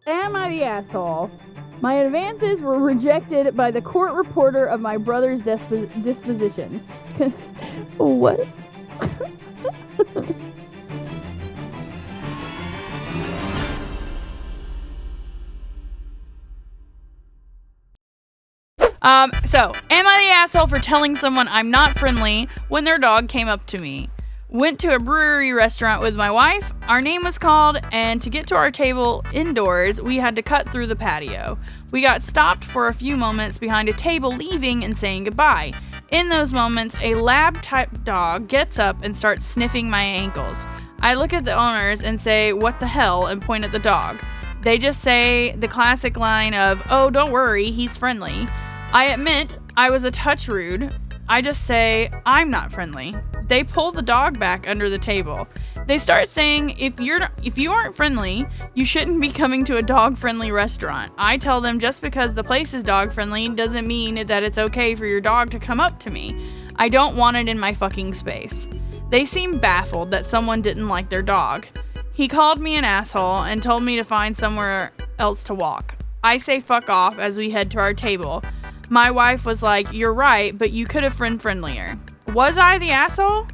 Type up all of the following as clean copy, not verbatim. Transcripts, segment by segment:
Am I the asshole? My advances were rejected by the court reporter of my brother's disposition. What? So, am I the asshole for telling someone I'm not friendly when their dog came up to me? Went to a brewery restaurant with my wife, our name was called, and to get to our table indoors, we had to cut through the patio. We got stopped for a few moments behind a table leaving and saying goodbye. In those moments, a lab-type dog gets up and starts sniffing my ankles. I look at the owners and say, "What the hell?" and point at the dog. They just say the classic line of, "Oh, don't worry, he's friendly." I admit I was a touch rude. I just say, "I'm not friendly." They pull the dog back under the table. They start saying, if you aren't friendly, you shouldn't be coming to a dog-friendly restaurant. I tell them just because the place is dog-friendly doesn't mean that it's okay for your dog to come up to me. I don't want it in my fucking space. They seem baffled that someone didn't like their dog. He called me an asshole and told me to find somewhere else to walk. I say fuck off as we head to our table. My wife was like, "You're right, but you could have been friendlier." Was I the asshole?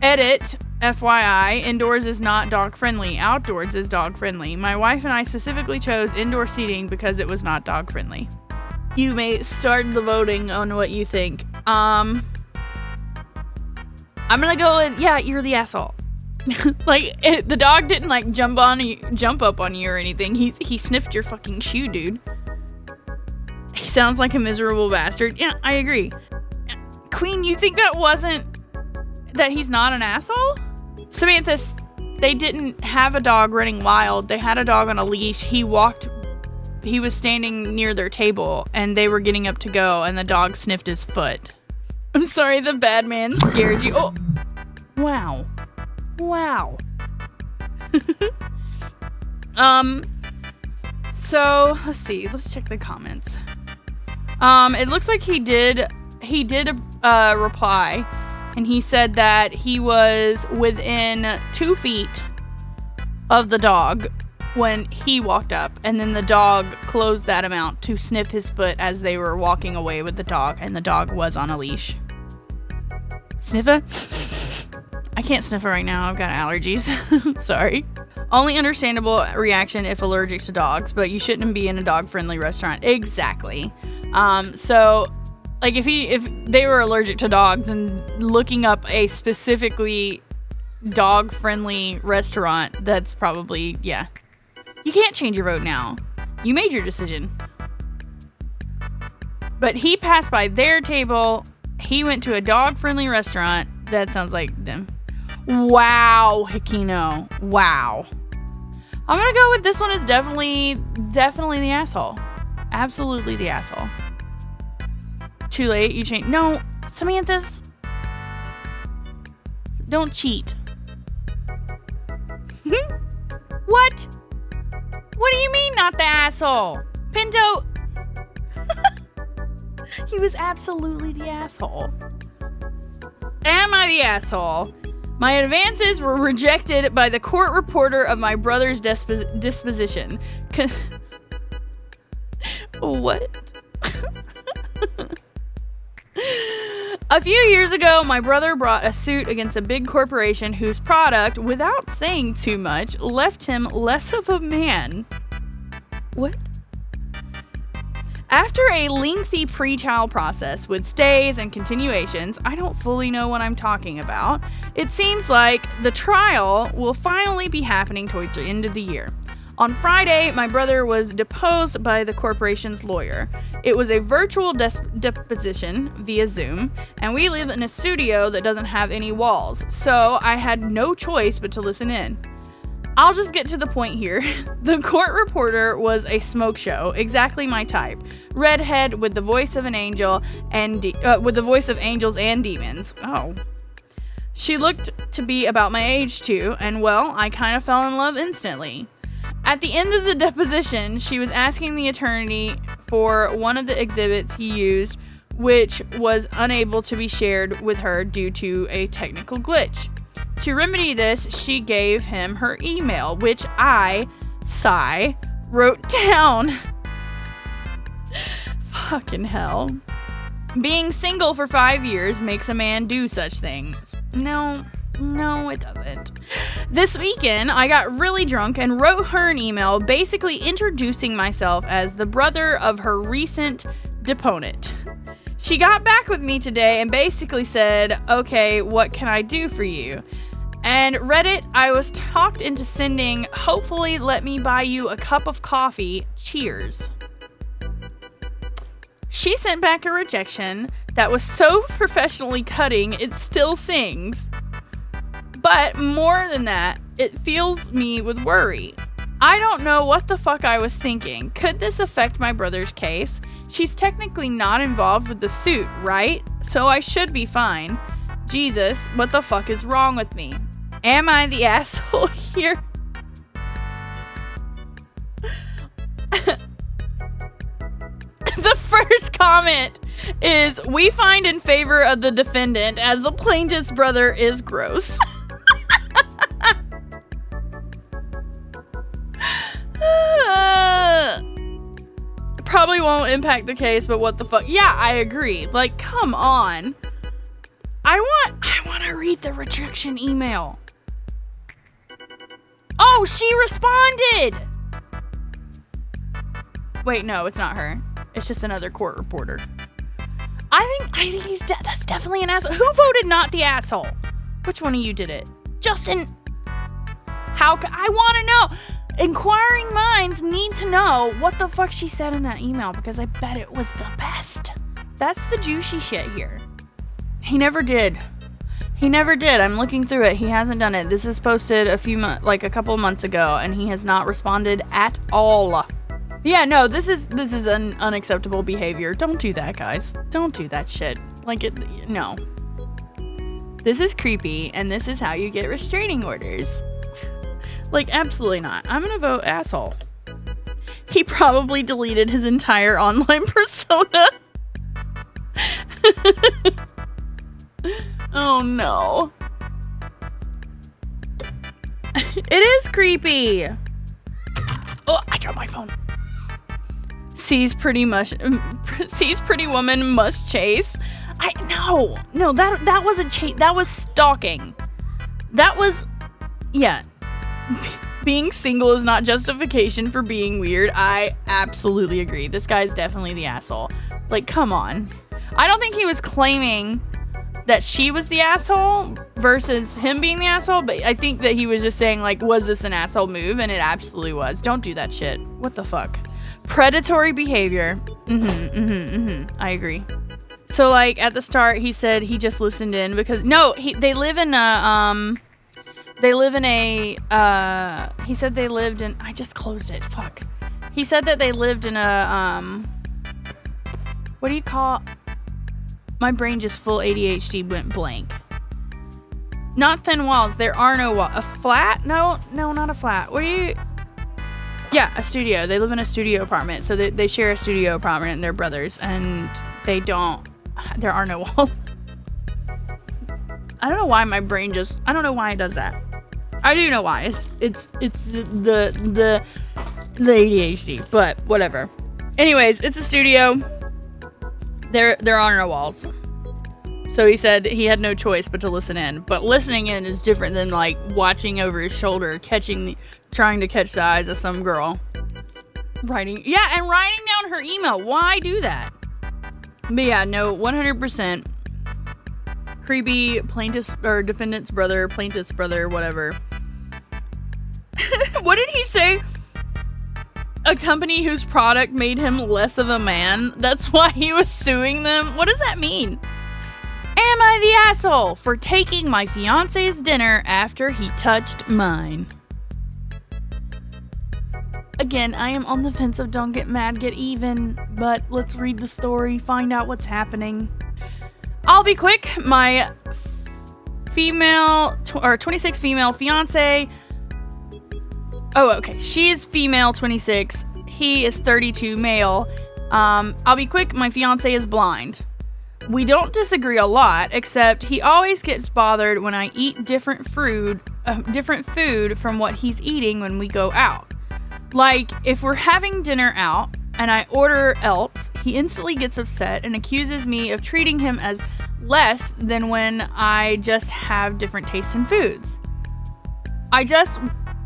Edit, FYI, indoors is not dog friendly, outdoors is dog friendly. My wife and I specifically chose indoor seating because it was not dog friendly. You may start the voting on what you think. I'm gonna go with, yeah, you're the asshole. The dog didn't jump up on you or anything. He sniffed your fucking shoe, dude. He sounds like a miserable bastard. Yeah, I agree. Queen, you think that he's not an asshole? Samantha, they didn't have a dog running wild. They had a dog on a leash. He was standing near their table and they were getting up to go and the dog sniffed his foot. I'm sorry, the bad man scared you. Oh, wow. So let's see. Let's check the comments. It looks like he did reply, and he said that he was within 2 feet of the dog when he walked up, and then the dog closed that amount to sniff his foot as they were walking away with the dog, and the dog was on a leash. Sniffer? I can't sniff it right now. I've got allergies. Sorry. Only understandable reaction if allergic to dogs, but you shouldn't be in a dog-friendly restaurant. Exactly. So, if they were allergic to dogs and looking up a specifically dog-friendly restaurant, that's probably, yeah. You can't change your vote now. You made your decision. But he passed by their table. He went to a dog-friendly restaurant. That sounds like them. Wow, Hikino. Wow. I'm gonna go with this one is definitely the asshole. Absolutely the asshole. Too late, you change. No, Samantha's. Don't cheat. What? What do you mean not the asshole? Pinto. He was absolutely the asshole. Am I the asshole? My advances were rejected by the court reporter of my brother's disposition. What? A few years ago, my brother brought a suit against a big corporation whose product, without saying too much, left him less of a man. What? After a lengthy pre-trial process with stays and continuations, I don't fully know what I'm talking about, it seems like the trial will finally be happening towards the end of the year. On Friday, my brother was deposed by the corporation's lawyer. It was a virtual deposition via Zoom, and we live in a studio that doesn't have any walls, so I had no choice but to listen in. I'll just get to the point here. The court reporter was a smoke show, exactly my type. Redhead with the voice of an angel and with the voice of angels and demons. Oh. She looked to be about my age too, and well, I kind of fell in love instantly. At the end of the deposition, she was asking the attorney for one of the exhibits he used, which was unable to be shared with her due to a technical glitch. To remedy this, she gave him her email, which I, sigh, wrote down. Fucking hell. Being single for 5 years makes a man do such things. No, it doesn't. This weekend, I got really drunk and wrote her an email basically introducing myself as the brother of her recent deponent. She got back with me today and basically said, okay, what can I do for you? And Reddit, I was talked into sending, hopefully let me buy you a cup of coffee. Cheers. She sent back a rejection that was so professionally cutting, it still sings. But more than that, it fills me with worry. I don't know what the fuck I was thinking. Could this affect my brother's case? She's technically not involved with the suit, right? So I should be fine. Jesus, what the fuck is wrong with me? Am I the asshole here? The first comment is, we find in favor of the defendant as the plaintiff's brother is gross. Probably won't impact the case, but what the fuck? Yeah, I agree. Like, come on. I want to read the rejection email. Oh, she responded. Wait, no, it's not her. It's just another court reporter. I think he's that's definitely an asshole. Who voted not the asshole? Which one of you did it? Justin. I want to know. Inquiring minds need to know what the fuck she said in that email, because I bet it was the best. That's the juicy shit here. He never did. I'm looking through it. He hasn't done it. This is posted a couple of months ago, and he has not responded at all. Yeah, no, this is an unacceptable behavior. Don't do that, guys. Don't do that shit. No. This is creepy, and this is how you get restraining orders. Absolutely not. I'm gonna vote asshole. He probably deleted his entire online persona. Oh no. It is creepy. Oh, I dropped my phone. Sees pretty woman must chase. No, that wasn't chase. That was stalking. That was, yeah. Being single is not justification for being weird. I absolutely agree. This guy's definitely the asshole. Come on. I don't think he was claiming that she was the asshole versus him being the asshole, but I think that he was just saying, was this an asshole move? And it absolutely was. Don't do that shit. What the fuck? Predatory behavior. I agree. So, at the start, he said he just listened in because... No, they live in a... he said they lived in... I just closed it. Fuck. He said that they lived in a... What do you call... My brain just full ADHD went blank. Not thin walls. There are no walls. A flat? No, not a flat. What do you... Yeah, a studio. They live in a studio apartment. So they share a studio apartment and they're brothers. And they don't... There are no walls. I don't know why my brain just... I don't know why it does that. I do know why. It's the ADHD. But whatever. Anyways, it's a studio. There are no walls. So he said he had no choice but to listen in. But listening in is different than watching over his shoulder, trying to catch the eyes of some girl. Writing down her email. Why do that? But yeah, no, 100% creepy plaintiff's or defendant's brother, whatever. What did he say? A company whose product made him less of a man. That's why he was suing them. What does that mean? Am I the asshole for taking my fiance's dinner after he touched mine? Again, I am on the fence of don't get mad, get even, but let's read the story, find out what's happening. I'll be quick. My 26 female fiance. Oh, okay. She's female, 26. He is 32, male. I'll be quick. My fiance is blind. We don't disagree a lot, except he always gets bothered when I eat different food from what he's eating when we go out. Like, if we're having dinner out and I order else, he instantly gets upset and accuses me of treating him as less than when I just have different tastes in foods. I just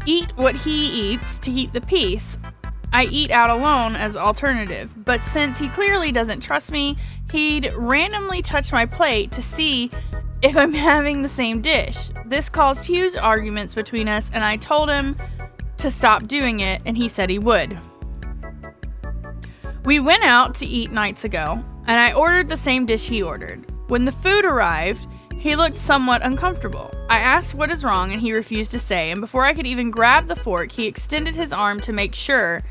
eat what he eats to keep the peace. I eat out alone as alternative, but since he clearly doesn't trust me, he'd randomly touch my plate to see if I'm having the same dish. This caused huge arguments between us, and I told him to stop doing it, and he said he would. We went out to eat nights ago, and I ordered the same dish he ordered. When the food arrived, he looked somewhat uncomfortable. I asked what is wrong, and he refused to say, and before I could even grab the fork, he extended his arm to make sure.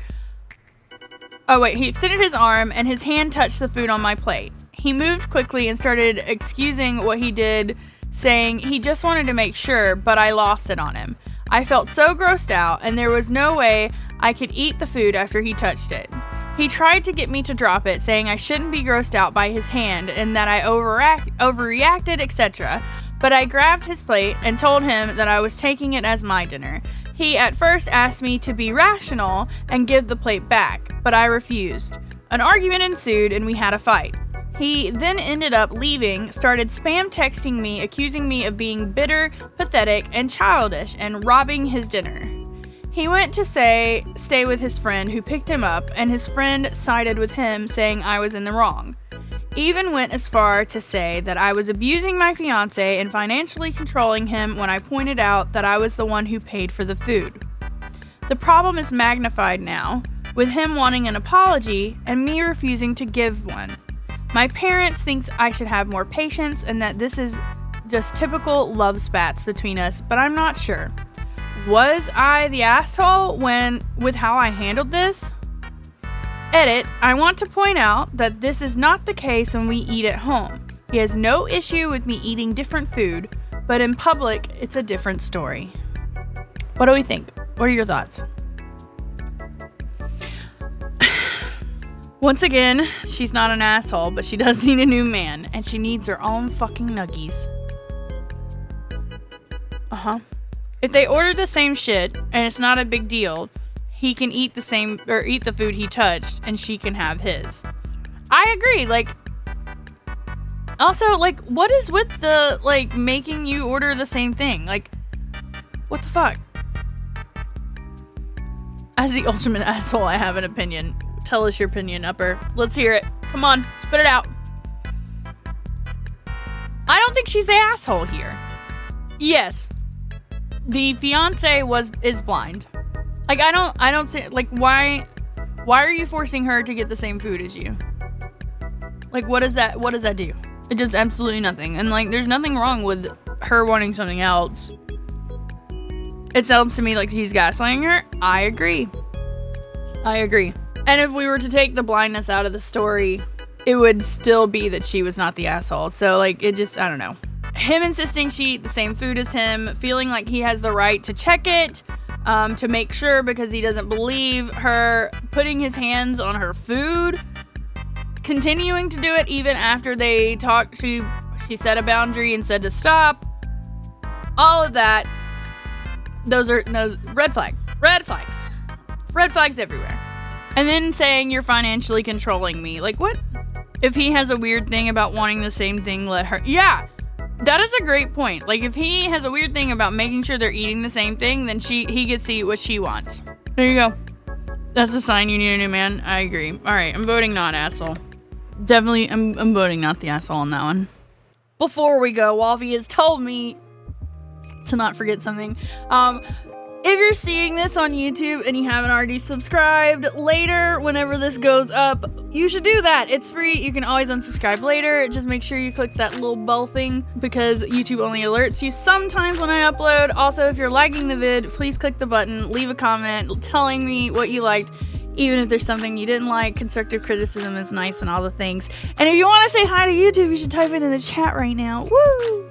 He extended his arm, and his hand touched the food on my plate. He moved quickly and started excusing what he did, saying he just wanted to make sure, but I lost it on him. I felt so grossed out, and there was no way I could eat the food after he touched it. He tried to get me to drop it, saying I shouldn't be grossed out by his hand and that I overreacted, etc. But I grabbed his plate and told him that I was taking it as my dinner. He at first asked me to be rational and give the plate back, but I refused. An argument ensued and we had a fight. He then ended up leaving, started spam texting me, accusing me of being bitter, pathetic, and childish, and robbing his dinner. He went to stay with his friend who picked him up, and his friend sided with him, saying I was in the wrong. Even went as far to say that I was abusing my fiance and financially controlling him when I pointed out that I was the one who paid for the food. The problem is magnified now, with him wanting an apology and me refusing to give one. My parents think I should have more patience and that this is just typical love spats between us, but I'm not sure. Was I the asshole with how I handled this? Edit, I want to point out that this is not the case when we eat at home. He has no issue with me eating different food, but in public, it's a different story. What do we think? What are your thoughts? Once again, she's not an asshole, but she does need a new man, and she needs her own fucking nuggies. If they order the same shit and it's not a big deal, he can eat the food he touched and she can have his. I agree. Also, what is with the, making you order the same thing? What the fuck? As the ultimate asshole, I have an opinion. Tell us your opinion, Upper. Let's hear it. Come on, spit it out. I don't think she's the asshole here. Yes. The fiance is blind. I don't see, why are you forcing her to get the same food as you? What does that do? It does absolutely nothing. And there's nothing wrong with her wanting something else. It sounds to me like he's gaslighting her. I agree. And if we were to take the blindness out of the story, it would still be that she was not the asshole. So it just, I don't know. Him insisting she eat the same food as him, feeling like he has the right to check it, to make sure because he doesn't believe her, putting his hands on her food, continuing to do it even after they talked. She set a boundary and said to stop. All of that, those red flags everywhere. And then saying you're financially controlling me. What? If he has a weird thing about wanting the same thing, let her. Yeah. That is a great point. If he has a weird thing about making sure they're eating the same thing, then he gets to eat what she wants. There you go. That's a sign you need a new man. I agree. All right, I'm voting not asshole. Definitely, I'm voting not the asshole on that one. Before we go, Wolfie has told me to not forget something. If you're seeing this on YouTube and you haven't already subscribed, later, whenever this goes up, you should do that. It's free. You can always unsubscribe later. Just make sure you click that little bell thing because YouTube only alerts you sometimes when I upload. Also, if you're liking the vid, please click the button, leave a comment telling me what you liked. Even if there's something you didn't like, constructive criticism is nice and all the things. And if you want to say hi to YouTube, you should type it in the chat right now. Woo!